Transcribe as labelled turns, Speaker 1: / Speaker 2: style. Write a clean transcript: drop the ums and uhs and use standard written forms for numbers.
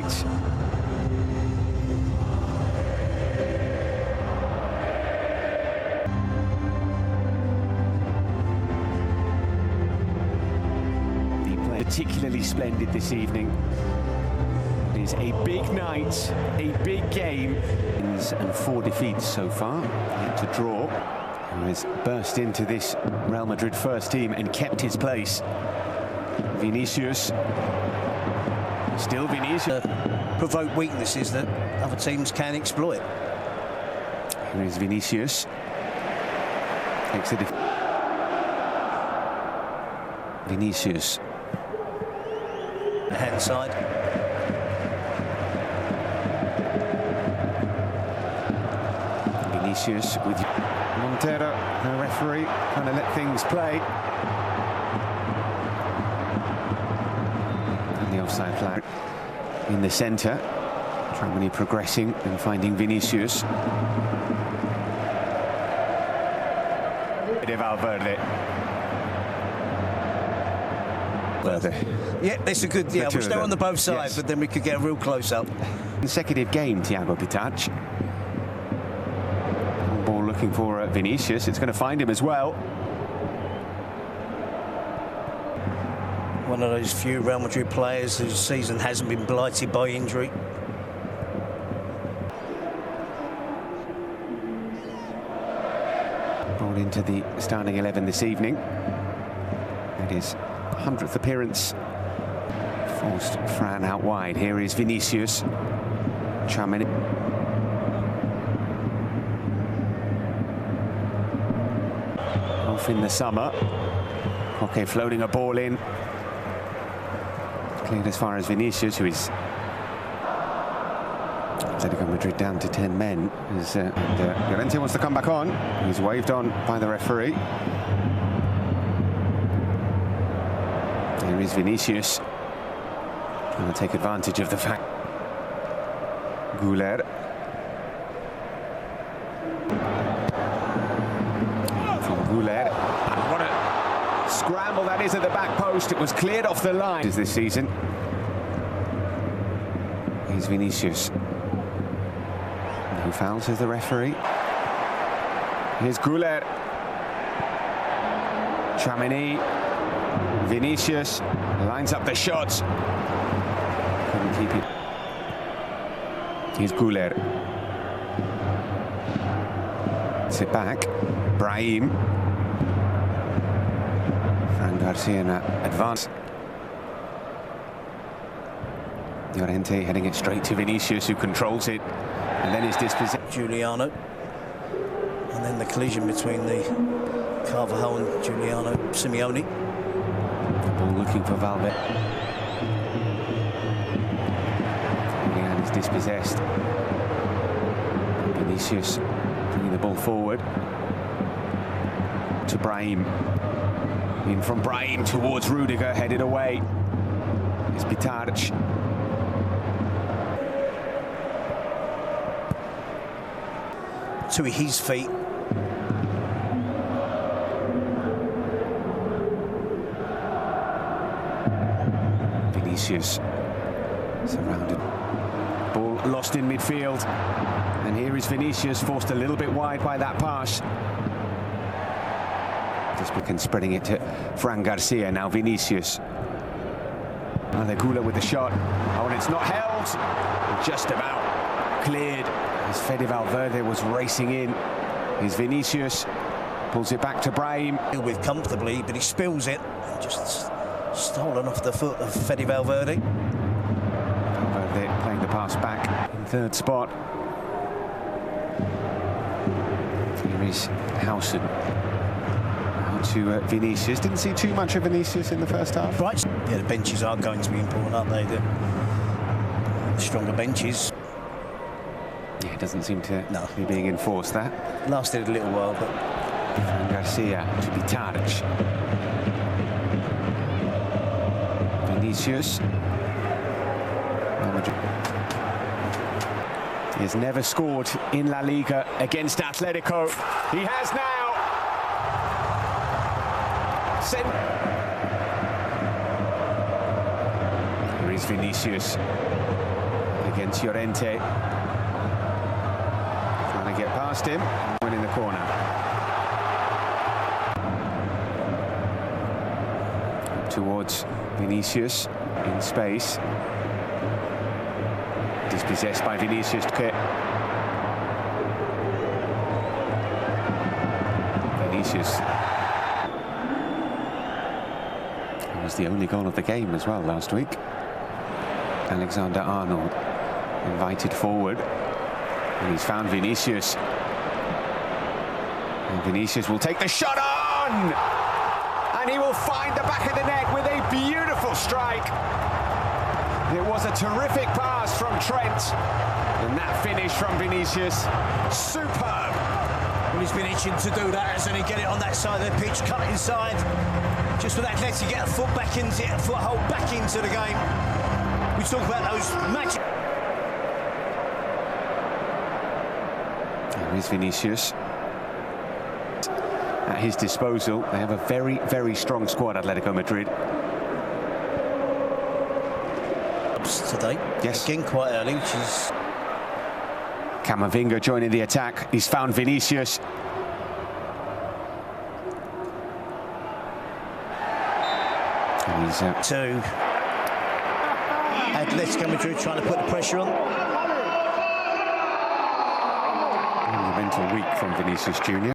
Speaker 1: night. He played particularly splendid this evening. It is a big night, a big game. And 4 defeats so far, yet to draw. Who has burst into this Real Madrid first team and kept his place. Vinicius. Still Vinicius.
Speaker 2: Provoke weaknesses that other teams can exploit.
Speaker 1: Here is Vinicius. Takes the Vinicius.
Speaker 2: The hand side.
Speaker 1: Vinicius with Montero, the referee, trying to let things play. And the offside flag in the centre. Tramini progressing and finding Vinicius. Valverde.
Speaker 2: Yeah, that's a good. Yeah, we'll stay on the both sides, yes. But then we could get a real close-up.
Speaker 1: Consecutive game, Thiago Pitach. Ball looking for Vinicius. It's going to find him as well.
Speaker 2: One of those few Real Madrid players whose season hasn't been blighted by injury.
Speaker 1: Brought into the starting 11 this evening. It is 100th appearance. Forced Fran out wide. Here is Vinicius. Tramini. Off in the summer. Koke floating a ball in. Cleared as far as Vinicius, who is Atletico Madrid down to 10 men. As Llorente wants to come back on. He's waved on by the referee. Here is Vinicius. Trying to take advantage of the fact. Güler. From Güler. And what a scramble that is at the back post. It was cleared off the line this season. Here's Vinicius. No foul, says the referee. Here's Güler. Tramini. Vinicius lines up the shots. Couldn't keep it. Here's Güler. Sit back. Brahim. Fran Garcia in advance. Llorente heading it straight to Vinicius, who controls it. And then his dispossession.
Speaker 2: Giuliano. And then the collision between the Carvajal and Giuliano Simeone.
Speaker 1: The ball looking for Valverde. Julian is dispossessed. Vinicius bringing the ball forward to Brahim. In from Brahim towards Rudiger, headed away. It's Pitach.
Speaker 2: To his feet.
Speaker 1: Vinicius surrounded. Ball lost in midfield. And here is Vinicius, forced a little bit wide by that pass. Just spreading it to Fran Garcia. Now Vinicius. Another Güler with the shot. Oh, and it's not held. Just about cleared. As Fede Valverde was racing in. Here's Vinicius. Pulls it back to Brahim.
Speaker 2: With comfortably, but he spills it. Just stolen off the foot of Fede Valverde.
Speaker 1: Valverde playing the pass back in third spot. Here is Howson. Out to Vinicius. Didn't see too much of Vinicius in the first half.
Speaker 2: Right. Yeah, the benches are going to be important, aren't they? The stronger benches.
Speaker 1: Yeah, it doesn't seem to be being enforced, that.
Speaker 2: Lasted a little while, but...
Speaker 1: Fran Garcia to Pitach. Vinicius. He has never scored in La Liga against Atletico. He has now. Here is Vinicius. against Llorente. Trying to get past him, winning the corner. Up towards Vinicius in space. Dispossessed by Vinicius. Vinicius. It was the only goal of the game as well last week. Alexander-Arnold invited forward, and he's found Vinicius. And Vinicius will take the shot on! And he will find the back of the net with a beautiful strike. It was a terrific pass from Trent, and that finish from Vinicius, superb.
Speaker 2: Well, he's been itching to do that, hasn't he? Get it on that side of the pitch, cut it inside. Just with Atletico, get a foothold back into the game. We talk about those matches.
Speaker 1: There is Vinicius. At his disposal, they have a very, very strong squad, Atletico Madrid.
Speaker 2: Today,
Speaker 1: yes,
Speaker 2: again quite early, which is
Speaker 1: Camavinga joining the attack. He's found Vinicius. And he's
Speaker 2: to Atletico Madrid trying to put the pressure on.
Speaker 1: Monumental week from Vinicius Jr.